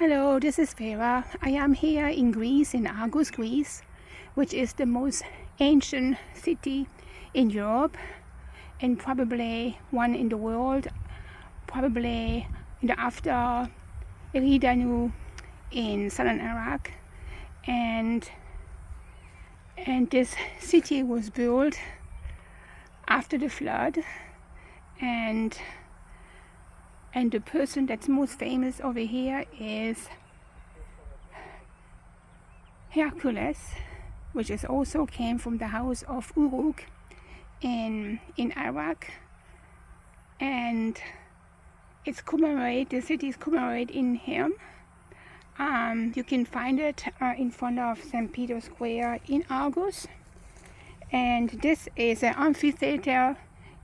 Hello, this is Vera. I am here in Greece, in Argos, Greece, which is the most ancient city in Europe and probably one in the world, probably after Eridanu in southern Iraq. And this city was built after the flood, and the person that's most famous over here is Hercules, which is also came from the house of Uruk in Iraq, and the city is commemorated in him. You can find it in front of St. Peter's Square in Argos, and this is an amphitheater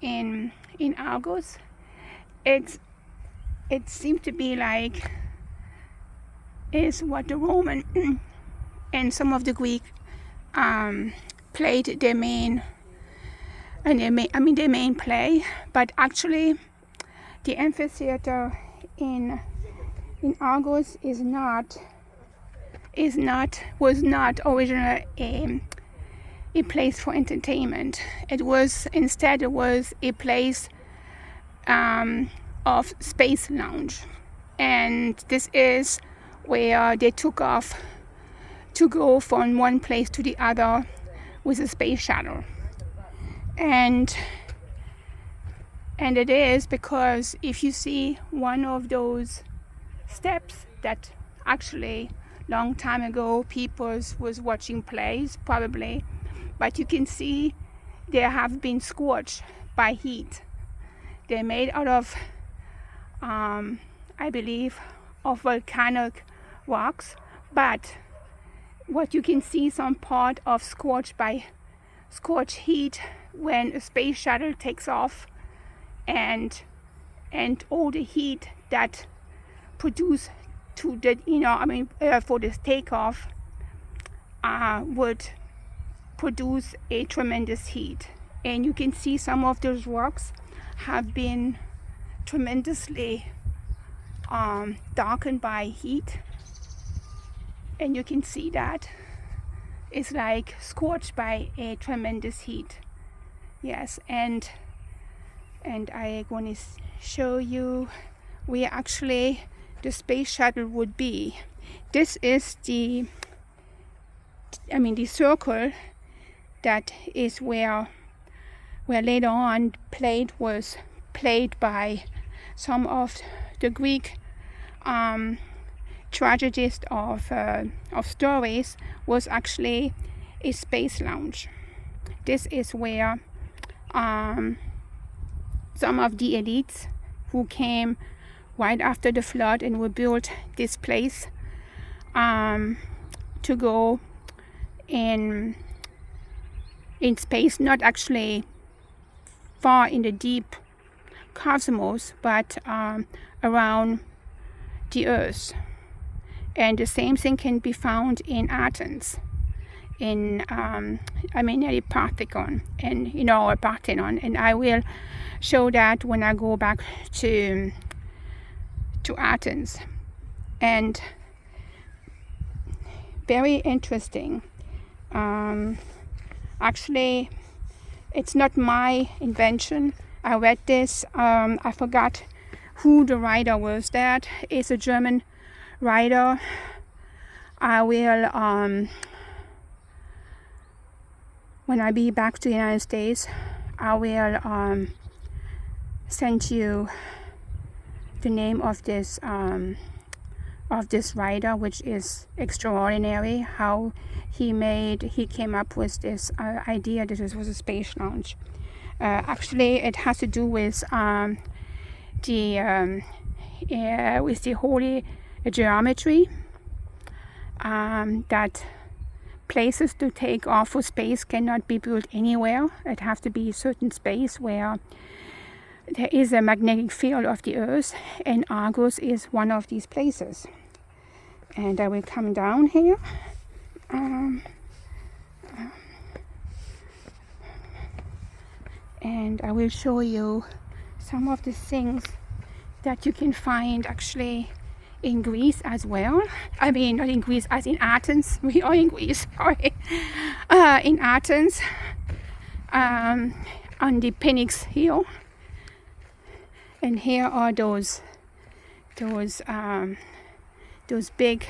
in Argos. It seemed to be like is what the Roman and some of the Greek played their main play, but actually the amphitheater in Argos was not originally a place for entertainment. It was a place of space lounge, and this is where they took off to go from one place to the other with a space shuttle. And it is because if you see one of those steps that actually long time ago people was watching plays probably, but you can see they have been scorched by heat. They're made out of I believe of volcanic rocks, but what you can see some part of scorched heat when a space shuttle takes off, and all the heat that produced to the for this takeoff would produce a tremendous heat. And you can see some of those rocks have been tremendously darkened by heat, and you can see that it's like scorched by a tremendous heat. Yes, and I'm going to show you where actually the space shuttle would be. This is the circle that is where later on was played by some of the Greek tragedies of stories, was actually a space lounge. This is where some of the elites who came right after the flood and will build this place to go in space, not actually far in the deep cosmos, but around the earth. And the same thing can be found in Athens, in the Parthenon, and I will show that when I go back to Athens. And very interesting. Actually, it's not my invention. I read this. I forgot who the writer was. That is a German writer. I will, when I be back to the United States, I will send you the name of this writer, which is extraordinary. How he came up with this idea that this was a space launch. Actually, it has to do with the holy geometry, that places to take off for space cannot be built anywhere. It has to be a certain space where there is a magnetic field of the earth, and Argos is one of these places. And I will come down here. And I will show you some of the things that you can find actually in Greece as well. I mean, not in Greece, as in Athens. We are in Greece, sorry. In Athens, on the Phoenix Hill. And here are those big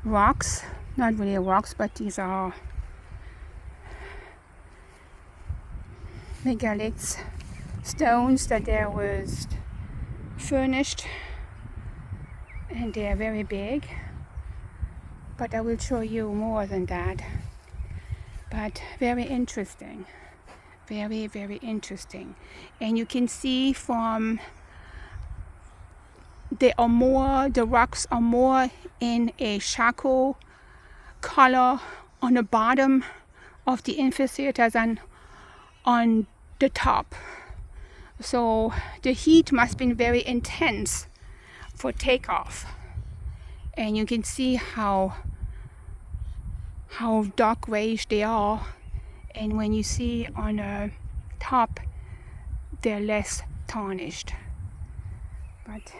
rocks. Not really rocks, but these are megaliths, stones that there was furnished, and they are very big, but I will show you more than that. But very interesting, very, very interesting. And you can see from the rocks are more in a charcoal color on the bottom of the amphitheater than on the top. So the heat must have been very intense for takeoff. And you can see how dark grayish they are. And when you see on the top, they're less tarnished. But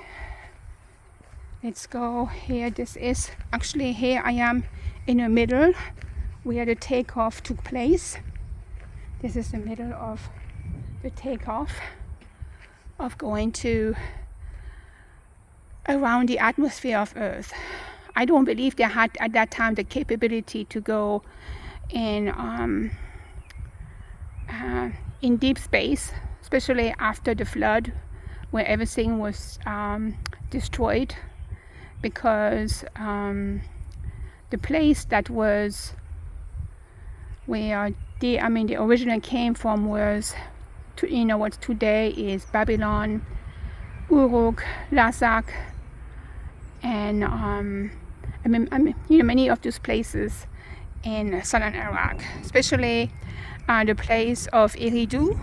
let's go here. This is actually, here I am in the middle where the takeoff took place. This is the middle of the takeoff of going to around the atmosphere of Earth. I don't believe they had at that time the capability to go in deep space, especially after the flood, where everything was destroyed, because the place that was where the original came from was, what today is Babylon, Uruk, Lassak, and many of those places in southern Iraq, especially the place of Eridu.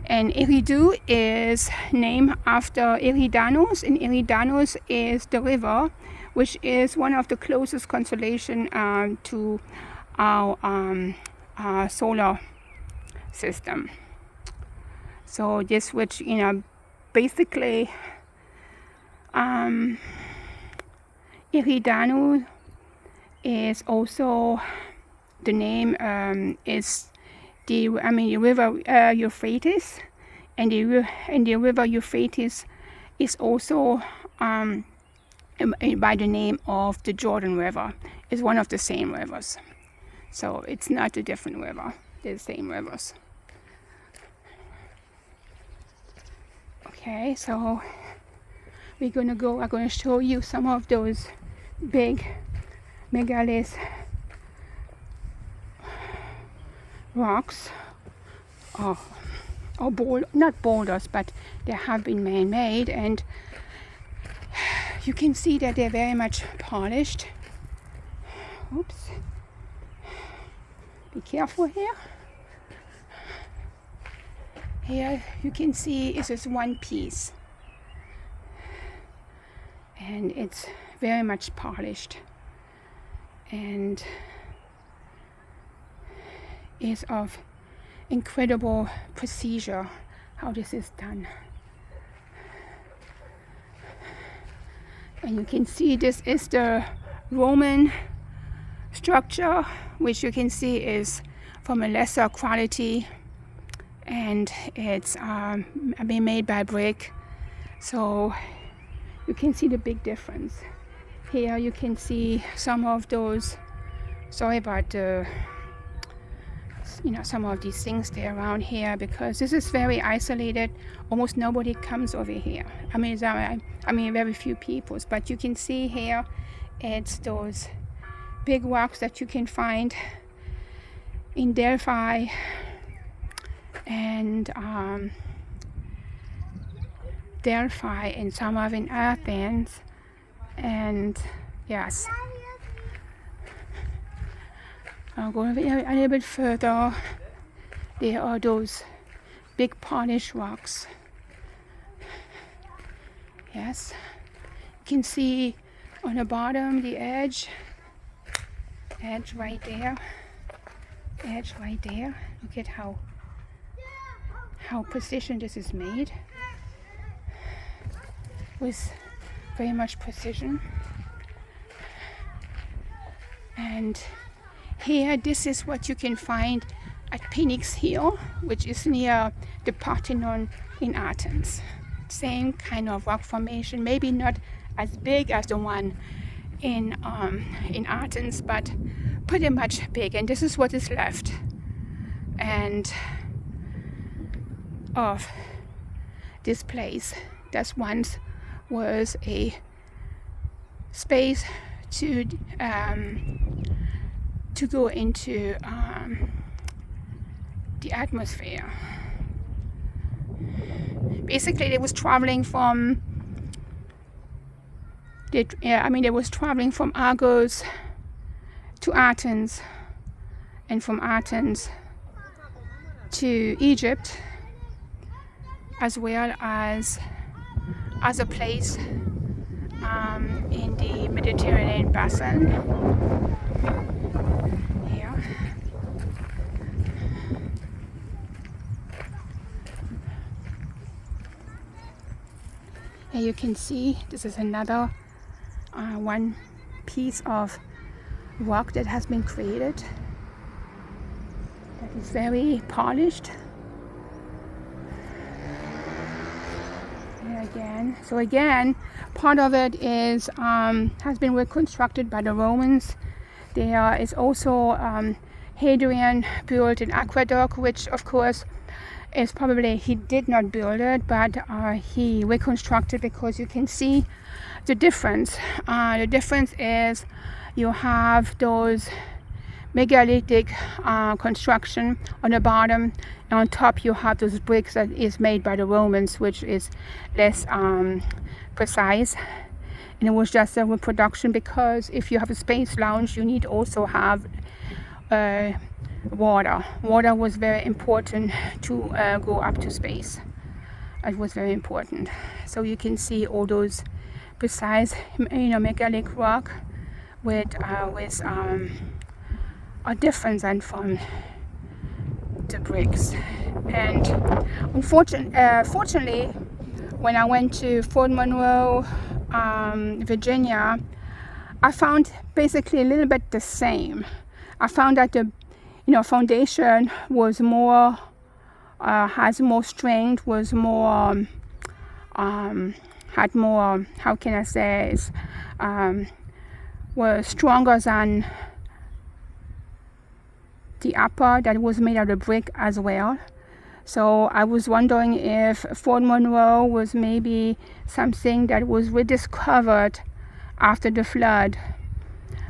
And Eridu is named after Eridanos, and Eridanos is the river, which is one of the closest constellation to our solar system. So this, which basically Eridanu is also the name is the river Euphrates, and the river Euphrates is also by the name of the Jordan River. It's one of the same rivers, so it's not a different river. They're the same rivers. Okay, so I'm gonna show you some of those big megalith rocks, or not boulders, but they have been man-made, and you can see that they're very much polished. Oops, be careful here. Here you can see it's just one piece, and it's very much polished, and is of incredible precision how this is done. And you can see this is the Roman structure, which you can see is from a lesser quality, and it's been made by brick, so you can see the big difference. Here you can see some of those, sorry about the some of these things there around here, because this is very isolated. Almost nobody comes over here. Very few people, but you can see here it's those big rocks that you can find in Delphi and some of in Athens, and yes. I'll go a little bit further. There are those big polished rocks. Yes, you can see on the bottom the edge right there. Look at how precision this is made, with very much precision. And here, this is what you can find at Phoenix Hill, which is near the Parthenon in Athens. Same kind of rock formation, maybe not as big as the one in Athens, but pretty much big. And this is what is left and of this place that once was a space to go into the atmosphere. Basically, they was traveling from Argos to Athens, and from Athens to Egypt, as well as other place in the Mediterranean basin. Here. Here you can see this is another one piece of rock that has been created that is very polished. Here again. So again, part of it is has been reconstructed by the Romans. There is also Hadrian built an aqueduct, which of course is probably he did not build it, but he reconstructed, because you can see the difference. The difference is you have those megalithic construction on the bottom, and on top you have those bricks that is made by the Romans, which is less precise. And it was just a reproduction, because if you have a space launch, you need also have water. Water was very important to go up to space. It was very important. So you can see all those precise, megalithic rock with a difference than from the bricks. And fortunately, when I went to Fort Monroe, Virginia, I found basically a little bit the same. I found that the foundation was more has more strength, was more had more, how can I say, was stronger than the upper that was made out of brick as well. So I was wondering if Fort Monroe was maybe something that was rediscovered after the flood.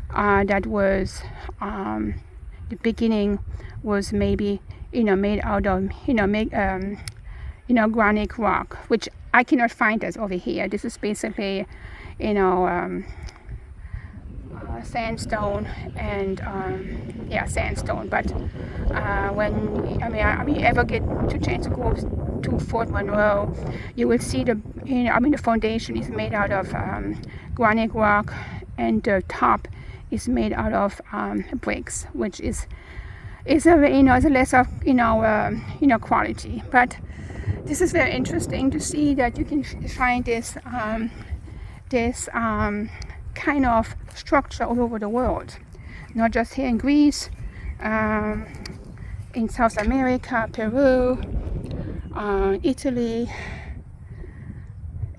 That was the beginning was maybe made out of granitic rock, which I cannot find this over here. This is basically sandstone and sandstone. But when you ever get to chance to go to Fort Monroe, you will see the foundation is made out of granitic rock, and the top is made out of bricks, which is a lesser quality. But this is very interesting to see that you can find this kind of structure all over the world, not just here in Greece, in South America, Peru, Italy,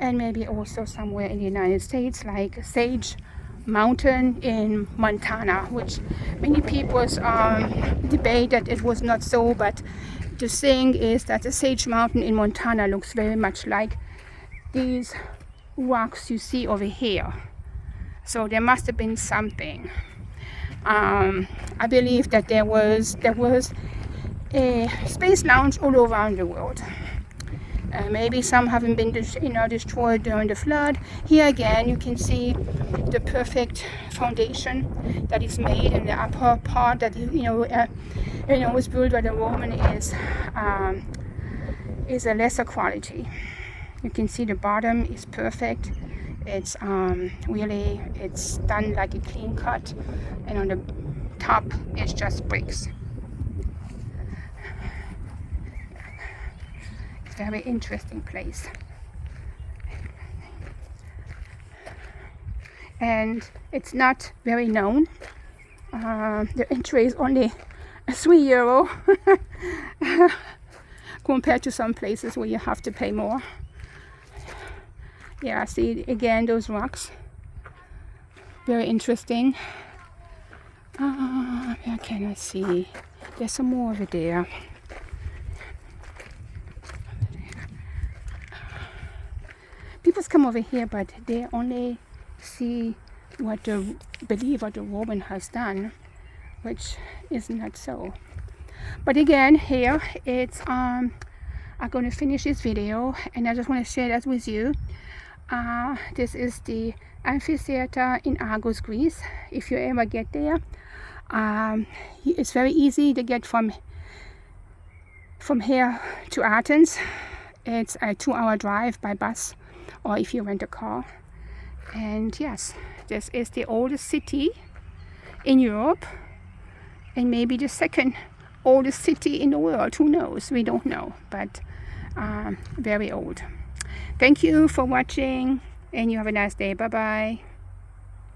and maybe also somewhere in the United States, like Sage Mountain in Montana, which many people debate that it was not so, but the thing is that the Sage Mountain in Montana looks very much like these rocks you see over here. So there must have been something. I believe that there was a space launch all around the world. Maybe some haven't been destroyed during the flood. Here again, you can see the perfect foundation that is made, and the upper part that was built by the Roman is a lesser quality. You can see the bottom is perfect. It's really, it's done like a clean cut, and on the top it's just bricks. Very interesting place. And it's not very known. The entry is only €3 compared to some places where you have to pay more. Yeah, see again those rocks. Very interesting. Where can I see? There's some more over there. People come over here, but they only see what what the Roman has done, which is not so. But again, here it's I'm going to finish this video, and I just want to share that with you. This is the amphitheater in Argos, Greece. If you ever get there, it's very easy to get from here to Athens. It's a 2-hour drive by bus, or if you rent a car. And yes, this is the oldest city in Europe, and maybe the second oldest city in the world. Who knows? We don't know, but very old. Thank you for watching, and you have a nice day. Bye bye.